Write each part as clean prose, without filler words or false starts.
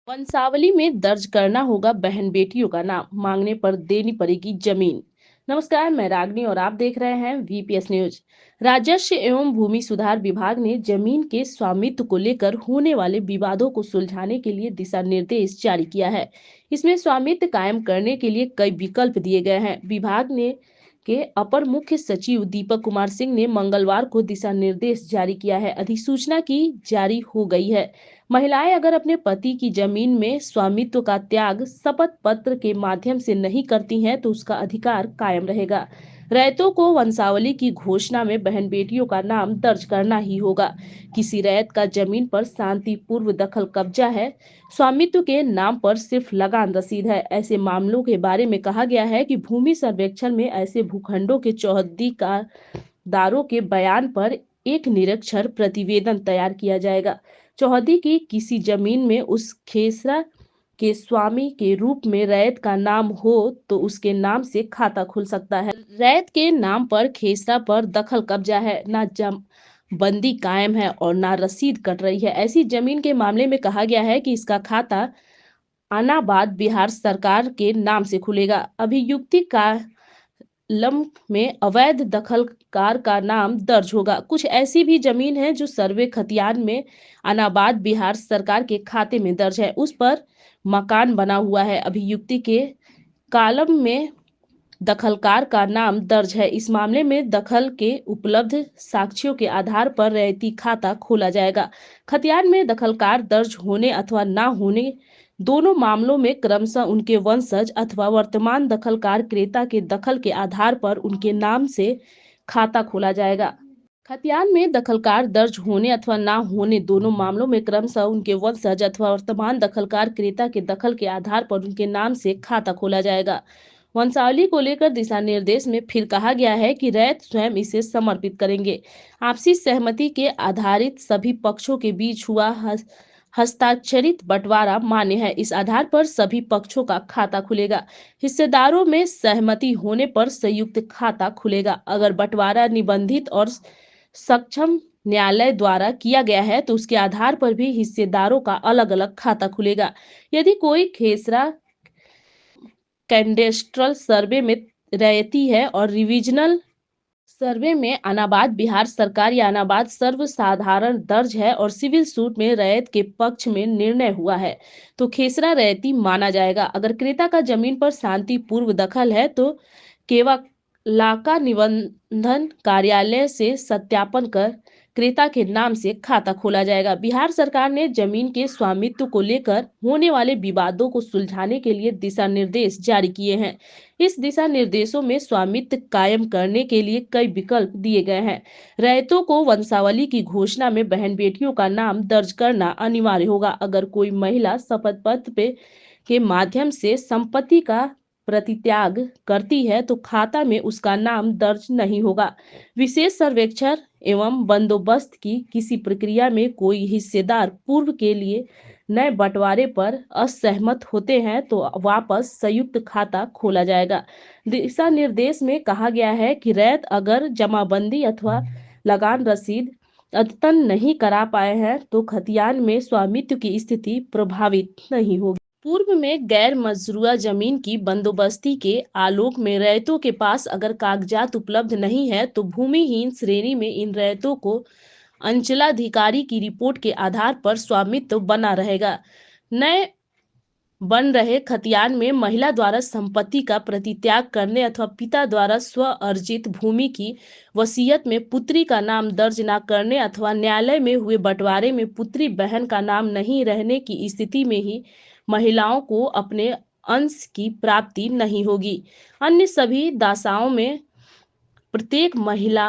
वंशावली में दर्ज करना होगा बहन बेटियों का नाम, मांगने पर देनी पड़ेगी जमीन। नमस्कार, मैं रागनी और आप देख रहे हैं वीपीएस न्यूज। राजस्व एवं भूमि सुधार विभाग ने जमीन के स्वामित्व को लेकर होने वाले विवादों को सुलझाने के लिए दिशा निर्देश जारी किया है। इसमें स्वामित्व कायम करने के लिए कई विकल्प दिए गए हैं। विभाग ने के अपर मुख्य सचिव दीपक कुमार सिंह ने मंगलवार को दिशा निर्देश जारी किया है। अधिसूचना की जारी हो गई है। महिलाएं अगर अपने पति की जमीन में स्वामित्व का त्याग शपथ पत्र के माध्यम से नहीं करती हैं तो उसका अधिकार कायम रहेगा। रैयतों को वंशावली की घोषणा में बहन बेटियों का नाम दर्ज करना ही होगा। किसी रैयत का जमीन पर शांतिपूर्व दखल कब्जा है, स्वामित्व के नाम पर सिर्फ लगान रसीद है, ऐसे मामलों के बारे में कहा गया है कि भूमि सर्वेक्षण में ऐसे भूखंडों के चौहद्दी का दारों के बयान पर एक निरक्षर प्रतिवेदन तैयार किया जाएगा। चौहद्दी की किसी जमीन में उस खेसरा के स्वामी के रूप में रैयत का नाम हो तो उसके नाम से खाता खुल सकता है। रैयत के नाम पर खेसरा पर दखल कब्जा है, ना जम बंदी कायम है और ना रसीद कट रही है। ऐसी जमीन के मामले में कहा गया है कि इसका खाता अनाबाद बिहार सरकार के नाम से खुलेगा। अभियुक्ति का लम में अवैध दखलकार का नाम दर्ज होगा। कुछ ऐसी भी जमीन है जो सर्वे खतियान में अनाबाद बिहार सरकार के खाते में दर्ज है, उस पर मकान बना हुआ है। अभियुक्ति के कालम में दखलकार का नाम दर्ज है। इस मामले में दखल के उपलब्ध साक्ष्यों के आधार पर रैयती खाता खोला जाएगा। खतियान में दखलकार दर्ज होने अथवा ना होने दोनों मामलों में क्रमशः उनके वंशज अथवा वर्तमान दखलकार क्रेता के दखल के आधार पर उनके नाम से खाता खोला जाएगा। खतियान में दखलकार दर्ज होने अथवा ना होने दोनों मामलों में क्रमशः उनके वंशज अथवा वर्तमान दखलकार क्रेता के दखल के आधार पर उनके नाम से खाता खोला जाएगा। वंशावली को लेकर दिशा निर्देश में फिर कहा गया है कि रैयत स्वयं इसे समर्पित करेंगे। आपसी सहमति के आधारित सभी पक्षों के बीच हुआ हस्ताक्षरित बंटवारा मान्य है। इस आधार पर सभी पक्षों का खाता खुलेगा। हिस्सेदारों में सहमति होने पर संयुक्त खाता खुलेगा। अगर बंटवारा निबंधित और सक्षम न्यायालय द्वारा किया गया है तो उसके आधार पर भी हिस्सेदारों का अलग अलग खाता खुलेगा। यदि कोई खेसरा कैडेस्ट्रल सर्वे में रैयती है और रिविजनल सर्वे में अनाबाद बिहार सरकार या अनाबाद सर्वसाधारण दर्ज है और सिविल सूट में रैयत के पक्ष में निर्णय हुआ है तो खेसरा रैयती माना जाएगा। अगर क्रेता का जमीन पर शांतिपूर्व दखल है तो केवलाका निबंधन कार्यालय से सत्यापन कर क्रेता के नाम से खाता खोला जाएगा। बिहार सरकार ने जमीन के स्वामित्व को लेकर होने वाले विवादों को सुलझाने के लिए दिशा निर्देश जारी किए हैं। इस दिशा निर्देशों में स्वामित्व कायम करने के लिए कई विकल्प दिए गए हैं। रैयतों को वंशावली की घोषणा में बहन बेटियों का नाम दर्ज करना अनिवार्य होगा। अगर कोई महिला शपथ पत्र के माध्यम से संपत्ति का प्रतित्याग करती है तो खाता में उसका नाम दर्ज नहीं होगा। विशेष सर्वेक्षण एवं बंदोबस्त की किसी प्रक्रिया में कोई हिस्सेदार पूर्व के लिए नए बंटवारे पर असहमत होते हैं तो वापस संयुक्त खाता खोला जाएगा। दिशा निर्देश में कहा गया है कि रैयत अगर जमाबंदी अथवा लगान रसीद अद्यतन नहीं करा पाए हैं तो खतियान में स्वामित्व की स्थिति प्रभावित नहीं होगी। पूर्व में गैर मजरूआ जमीन की बंदोबस्ती के आलोक में रैयतों के पास अगर कागजात उपलब्ध नहीं है तो भूमिहीन श्रेणी में इन रैयतों को अंचलाधिकारी की रिपोर्ट के आधार पर स्वामित्व बना रहेगा। नए बन रहे खतियान में महिला द्वारा संपत्ति का प्रतित्याग करने अथवा पिता द्वारा स्व अर्जित भूमि की वसीयत में पुत्री का नाम दर्ज न करने अथवा न्यायालय में हुए बंटवारे में पुत्री बहन का नाम नहीं रहने की स्थिति में ही महिलाओं को अपने अंश की प्राप्ति नहीं होगी। अन्य सभी दशाओं में प्रत्येक महिला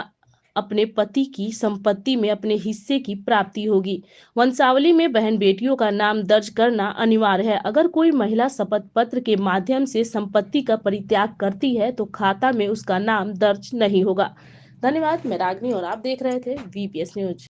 अपने पति की संपत्ति में अपने हिस्से की प्राप्ति होगी। वंशावली में बहन बेटियों का नाम दर्ज करना अनिवार्य है। अगर कोई महिला शपथ पत्र के माध्यम से संपत्ति का परित्याग करती है तो खाता में उसका नाम दर्ज नहीं होगा। धन्यवाद। मैं रागनी और आप देख रहे थे वीपीएस न्यूज।